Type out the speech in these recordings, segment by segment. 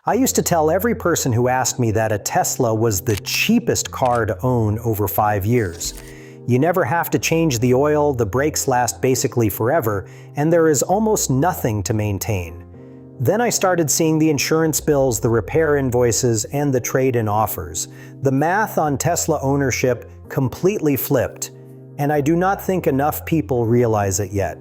I used to tell every person who asked me that a Tesla was the cheapest car to own over 5 years. You never have to change the oil, the brakes last basically forever, and there is almost nothing to maintain. Then I started seeing the insurance bills, the repair invoices, and the trade-in offers. The math on Tesla ownership completely flipped, and I do not think enough people realize it yet.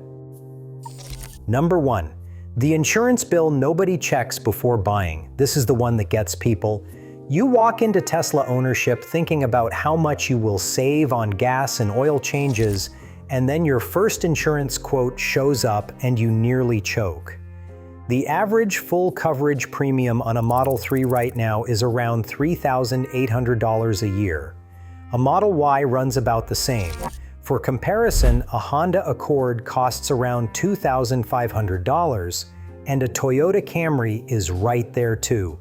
Number 1. The insurance bill nobody checks before buying. This is the one that gets people. You walk into Tesla ownership thinking about how much you will save on gas and oil changes, and then your first insurance quote shows up and you nearly choke. The average full coverage premium on a Model 3 right now is around $3,800 a year. A Model Y runs about the same. For comparison, a Honda Accord costs around $2,500, and a Toyota Camry is right there too.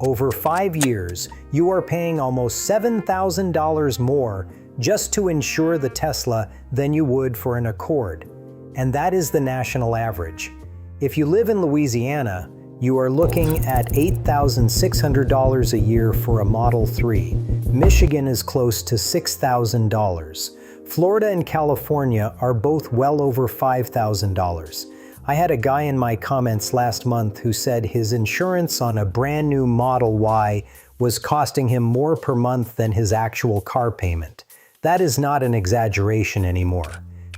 Over 5 years, you are paying almost $7,000 more just to insure the Tesla than you would for an Accord. And that is the national average. If you live in Louisiana, you are looking at $8,600 a year for a Model 3. Michigan is close to $6,000. Florida and California are both well over $5,000. I had a guy in my comments last month who said his insurance on a brand new Model Y was costing him more per month than his actual car payment. That is not an exaggeration anymore.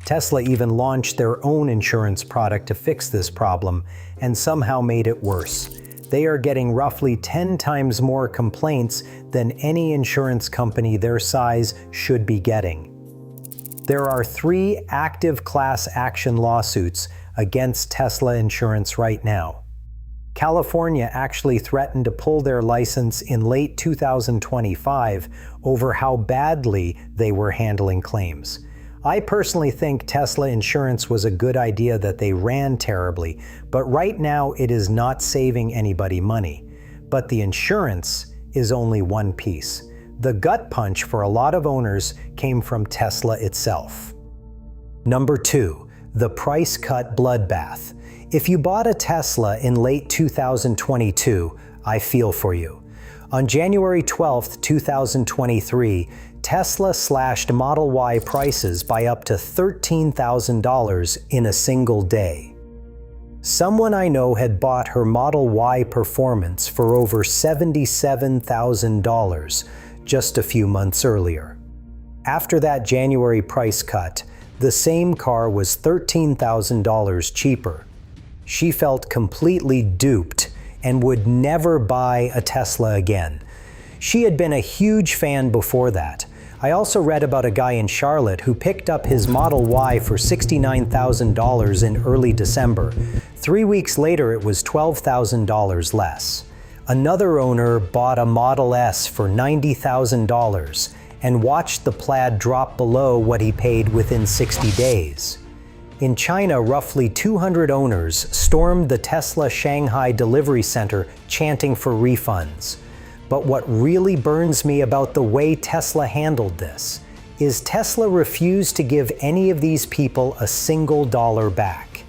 Tesla even launched their own insurance product to fix this problem and somehow made it worse. They are getting roughly 10 times more complaints than any insurance company their size should be getting. There are 3 active class action lawsuits against Tesla insurance right now. California actually threatened to pull their license in late 2025 over how badly they were handling claims. I personally think Tesla insurance was a good idea that they ran terribly, but right now it is not saving anybody money. But the insurance is only one piece. The gut punch for a lot of owners came from Tesla itself. Number 2, the price cut bloodbath. If you bought a Tesla in late 2022, I feel for you. On January 12, 2023, Tesla slashed Model Y prices by up to $13,000 in a single day. Someone I know had bought her Model Y Performance for over $77,000 just a few months earlier. After that January price cut, the same car was $13,000 cheaper. She felt completely duped and would never buy a Tesla again. She had been a huge fan before that. I also read about a guy in Charlotte who picked up his Model Y for $69,000 in early December. 3 weeks later, it was $12,000 less. Another owner bought a Model S for $90,000 and watched the Plaid drop below what he paid within 60 days. In China, roughly 200 owners stormed the Tesla Shanghai delivery center chanting for refunds. But what really burns me about the way Tesla handled this is Tesla refused to give any of these people a single dollar back.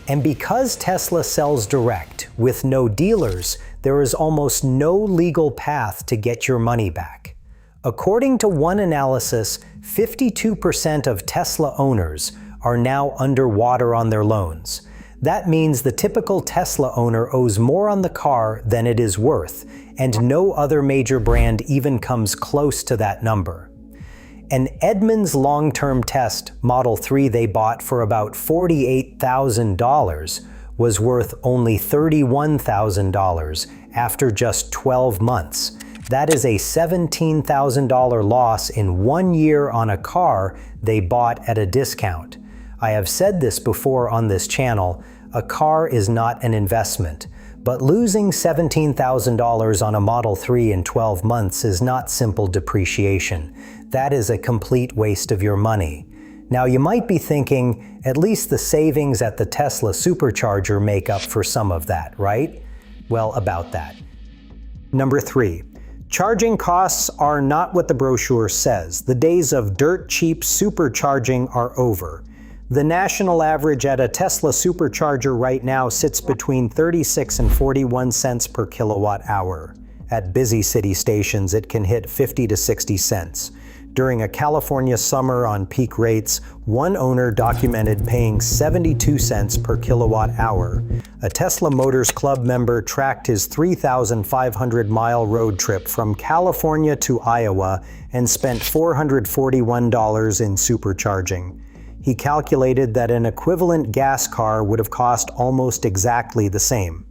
And because Tesla sells direct with no dealers, there is almost no legal path to get your money back. According to one analysis, 52% of Tesla owners are now underwater on their loans. That means the typical Tesla owner owes more on the car than it is worth, and no other major brand even comes close to that number. An Edmunds long-term test Model 3 they bought for about $48,000 was worth only $31,000 after just 12 months. That is a $17,000 loss in 1 year on a car they bought at a discount. I have said this before on this channel, a car is not an investment, but losing $17,000 on a Model 3 in 12 months is not simple depreciation. That is a complete waste of your money. Now you might be thinking, at least the savings at the Tesla supercharger make up for some of that, right? Well, about that. Number 3. Charging costs are not what the brochure says. The days of dirt cheap supercharging are over. The national average at a Tesla supercharger right now sits between 36 and 41 cents per kilowatt hour. At busy city stations, it can hit 50 to 60 cents. During a California summer on peak rates, one owner documented paying 72 cents per kilowatt hour. A Tesla Motors Club member tracked his 3,500-mile road trip from California to Iowa and spent $441 in supercharging. He calculated that an equivalent gas car would have cost almost exactly the same.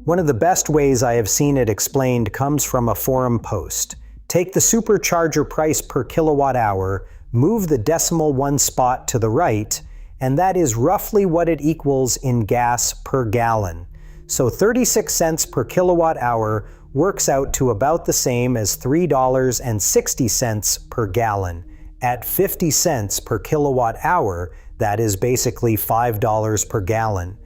One of the best ways I have seen it explained comes from a forum post. Take the supercharger price per kilowatt hour, move the decimal one spot to the right, and that is roughly what it equals in gas per gallon. So 36 cents per kilowatt hour works out to about the same as $3.60 per gallon. At 50 cents per kilowatt hour, that is basically $5 per gallon.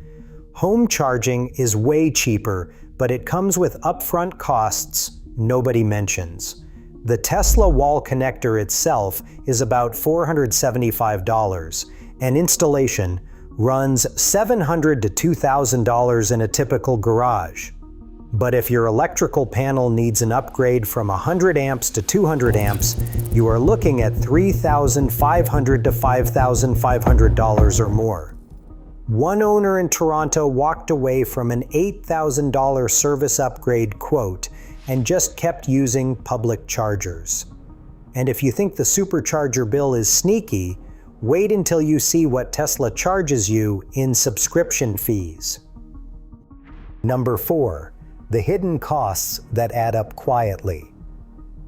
Home charging is way cheaper, but it comes with upfront costs nobody mentions. The Tesla wall connector itself is about $475, and installation runs $700 to $2,000 in a typical garage. But if your electrical panel needs an upgrade from 100 amps to 200 amps, you are looking at $3,500 to $5,500 or more. One owner in Toronto walked away from an $8,000 service upgrade quote and just kept using public chargers. And if you think the supercharger bill is sneaky, wait until you see what Tesla charges you in subscription fees. Number 4. The hidden costs that add up quietly.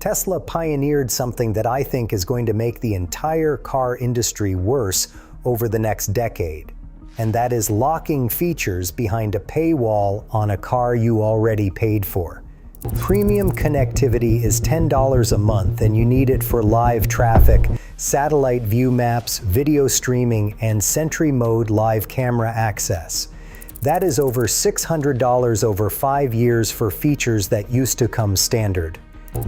Tesla pioneered something that I think is going to make the entire car industry worse over the next decade, and that is locking features behind a paywall on a car you already paid for. Premium connectivity is $10 a month, and you need it for live traffic, satellite view maps, video streaming, and Sentry Mode live camera access. That is over $600 over 5 years for features that used to come standard.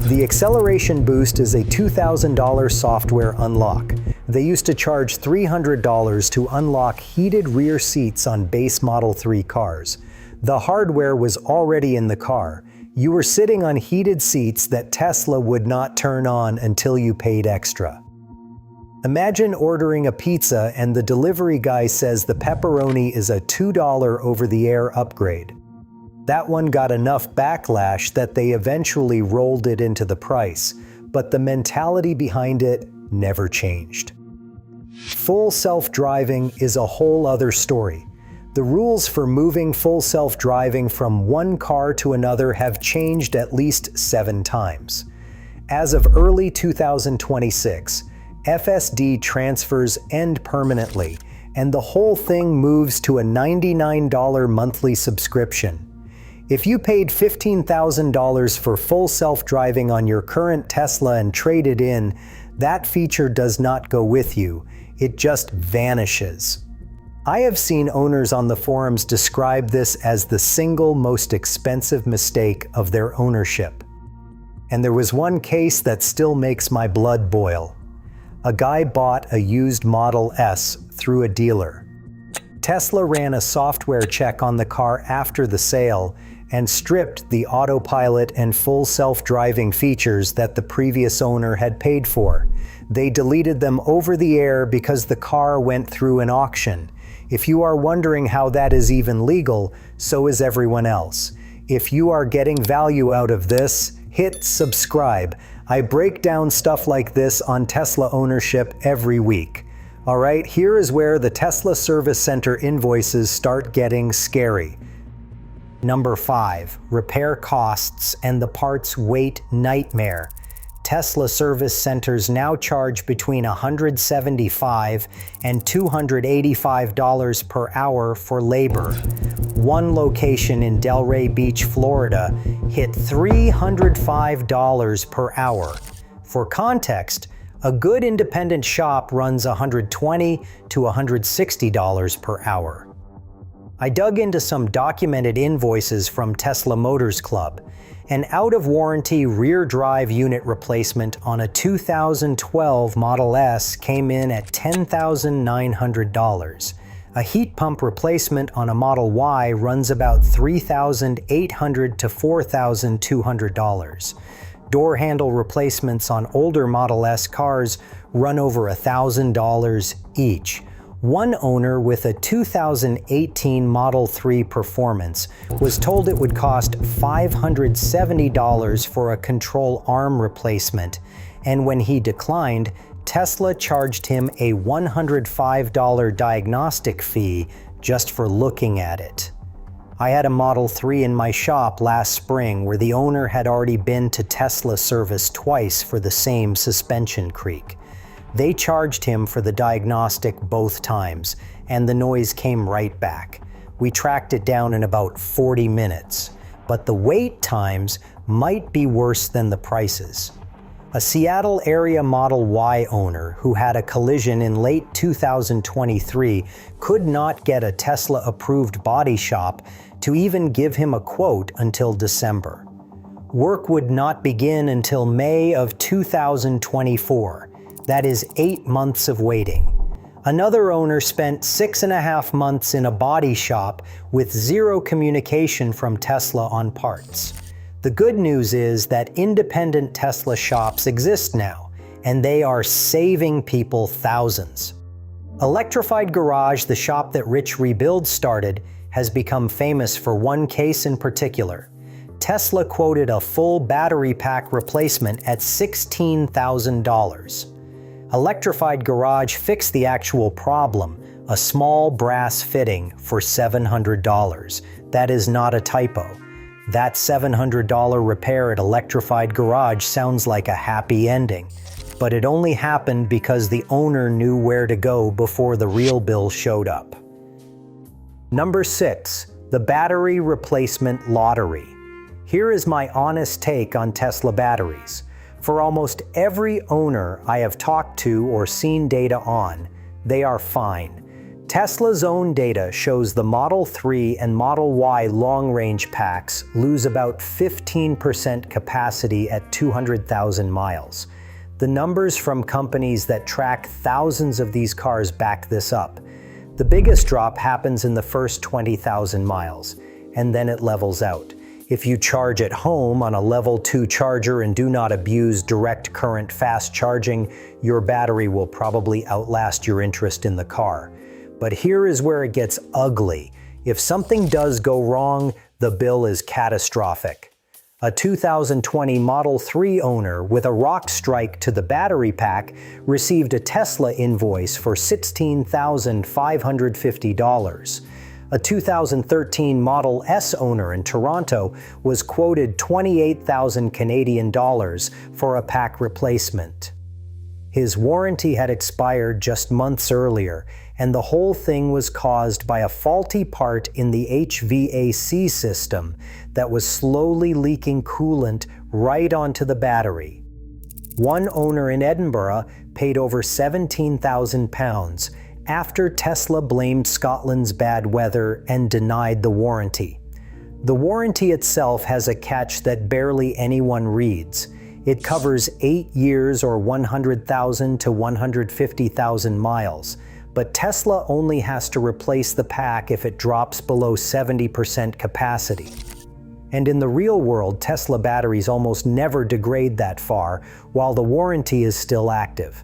The acceleration boost is a $2,000 software unlock. They used to charge $300 to unlock heated rear seats on base Model 3 cars. The hardware was already in the car. You were sitting on heated seats that Tesla would not turn on until you paid extra. Imagine ordering a pizza and the delivery guy says the pepperoni is a $2 over-the-air upgrade. That one got enough backlash that they eventually rolled it into the price, but the mentality behind it never changed. Full self-driving is a whole other story. The rules for moving full self-driving from one car to another have changed at least 7 times. As of early 2026, FSD transfers end permanently, and the whole thing moves to a $99 monthly subscription. If you paid $15,000 for full self-driving on your current Tesla and traded in, that feature does not go with you. It just vanishes. I have seen owners on the forums describe this as the single most expensive mistake of their ownership. And there was one case that still makes my blood boil. A guy bought a used Model S through a dealer. Tesla ran a software check on the car after the sale and stripped the autopilot and full self-driving features that the previous owner had paid for. They deleted them over the air because the car went through an auction. If you are wondering how that is even legal, so is everyone else. If you are getting value out of this, hit subscribe. I break down stuff like this on Tesla ownership every week. Alright, here is where the Tesla Service Center invoices start getting scary. Number 5. Repair costs and the parts wait nightmare. Tesla service centers now charge between $175 and $285 per hour for labor. One location in Delray Beach, Florida, hit $305 per hour. For context, a good independent shop runs $120 to $160 per hour. I dug into some documented invoices from Tesla Motors Club. An out-of-warranty rear drive unit replacement on a 2012 Model S came in at $10,900. A heat pump replacement on a Model Y runs about $3,800 to $4,200. Door handle replacements on older Model S cars run over $1,000 each. One owner with a 2018 Model 3 Performance was told it would cost $570 for a control arm replacement, and when he declined, Tesla charged him a $105 diagnostic fee just for looking at it. I had a Model 3 in my shop last spring where the owner had already been to Tesla service twice for the same suspension creak. They charged him for the diagnostic both times, and the noise came right back. We tracked it down in about 40 minutes, but the wait times might be worse than the prices. A Seattle area Model Y owner who had a collision in late 2023 could not get a Tesla-approved body shop to even give him a quote until December. Work would not begin until May of 2024. That is 8 months of waiting. Another owner spent 6.5 months in a body shop with zero communication from Tesla on parts. The good news is that independent Tesla shops exist now, and they are saving people thousands. Electrified Garage, the shop that Rich Rebuild started, has become famous for one case in particular. Tesla quoted a full battery pack replacement at $16,000. Electrified Garage fixed the actual problem, a small brass fitting, for $700. That is not a typo. That $700 repair at Electrified Garage sounds like a happy ending, but it only happened because the owner knew where to go before the real bill showed up. Number 6. The battery replacement lottery. Here is my honest take on Tesla batteries. For almost every owner I have talked to or seen data on, they are fine. Tesla's own data shows the Model 3 and Model Y long-range packs lose about 15% capacity at 200,000 miles. The numbers from companies that track thousands of these cars back this up. The biggest drop happens in the first 20,000 miles, and then it levels out. If you charge at home on a level 2 charger and do not abuse direct current fast charging, your battery will probably outlast your interest in the car. But here is where it gets ugly. If something does go wrong, the bill is catastrophic. A 2020 Model 3 owner with a rock strike to the battery pack received a Tesla invoice for $16,550. A 2013 Model S owner in Toronto was quoted 28,000 Canadian dollars for a pack replacement. His warranty had expired just months earlier, and the whole thing was caused by a faulty part in the HVAC system that was slowly leaking coolant right onto the battery. One owner in Edinburgh paid over £17,000 after Tesla blamed Scotland's bad weather and denied the warranty. The warranty itself has a catch that barely anyone reads. It covers 8 years or 100,000 to 150,000 miles, but Tesla only has to replace the pack if it drops below 70% capacity. And in the real world, Tesla batteries almost never degrade that far, while the warranty is still active.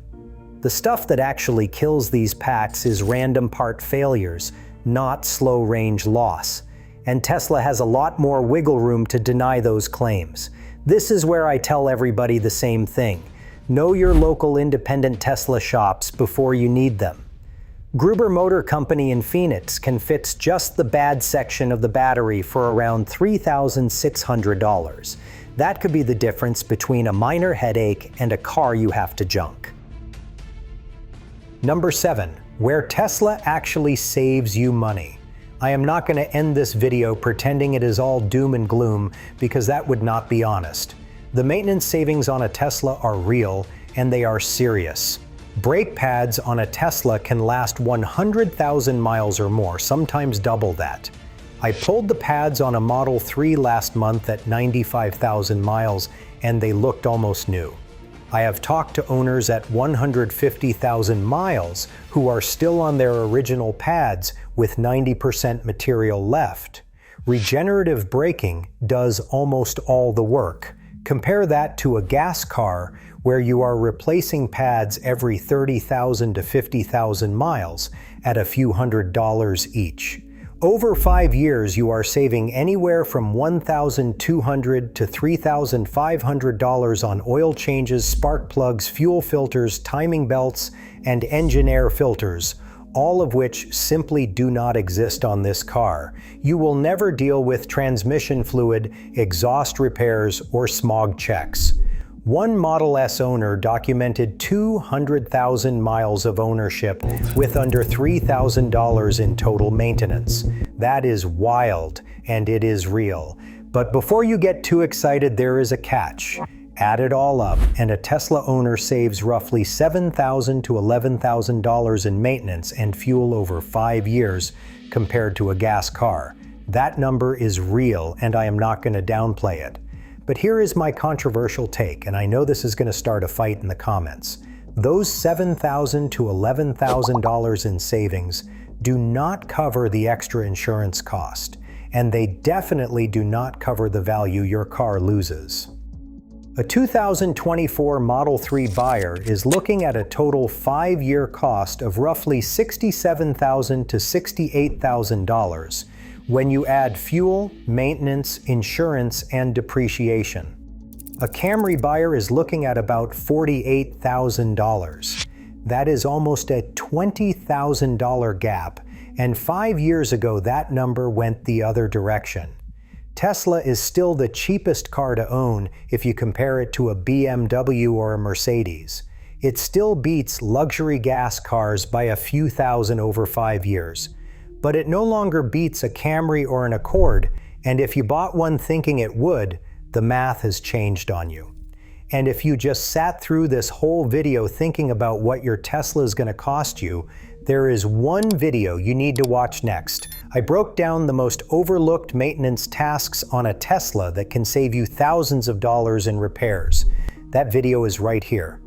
The stuff that actually kills these packs is random part failures, not slow-range loss. And Tesla has a lot more wiggle room to deny those claims. This is where I tell everybody the same thing. Know your local independent Tesla shops before you need them. Gruber Motor Company in Phoenix can fix just the bad section of the battery for around $3,600. That could be the difference between a minor headache and a car you have to junk. Number 7. Where Tesla actually saves you money. I am not going to end this video pretending it is all doom and gloom because that would not be honest. The maintenance savings on a Tesla are real and they are serious. Brake pads on a Tesla can last 100,000 miles or more, sometimes double that. I pulled the pads on a Model 3 last month at 95,000 miles, and they looked almost new. I have talked to owners at 150,000 miles who are still on their original pads with 90% material left. Regenerative braking does almost all the work. Compare that to a gas car where you are replacing pads every 30,000 to 50,000 miles at a few $100s each. Over 5 years, you are saving anywhere from $1,200 to $3,500 on oil changes, spark plugs, fuel filters, timing belts, and engine air filters, all of which simply do not exist on this car. You will never deal with transmission fluid, exhaust repairs, or smog checks. One Model S owner documented 200,000 miles of ownership with under $3,000 in total maintenance. That is wild, and it is real. But before you get too excited, there is a catch. Add it all up, and a Tesla owner saves roughly $7,000 to $11,000 in maintenance and fuel over 5 years compared to a gas car. That number is real, and I am not going to downplay it. But here is my controversial take, and I know this is going to start a fight in the comments. Those $7,000 to $11,000 in savings do not cover the extra insurance cost, and they definitely do not cover the value your car loses. A 2024 Model 3 buyer is looking at a total 5-year cost of roughly $67,000 to $68,000 when you add fuel, maintenance, insurance, and depreciation. A Camry buyer is looking at about $48,000. That is almost a $20,000 gap, and 5 years ago that number went the other direction. Tesla is still the cheapest car to own if you compare it to a BMW or a Mercedes. It still beats luxury gas cars by a few thousand over 5 years. But it no longer beats a Camry or an Accord, and if you bought one thinking it would, the math has changed on you. And if you just sat through this whole video thinking about what your Tesla is going to cost you, there is one video you need to watch next. I broke down the most overlooked maintenance tasks on a Tesla that can save you thousands of dollars in repairs. That video is right here.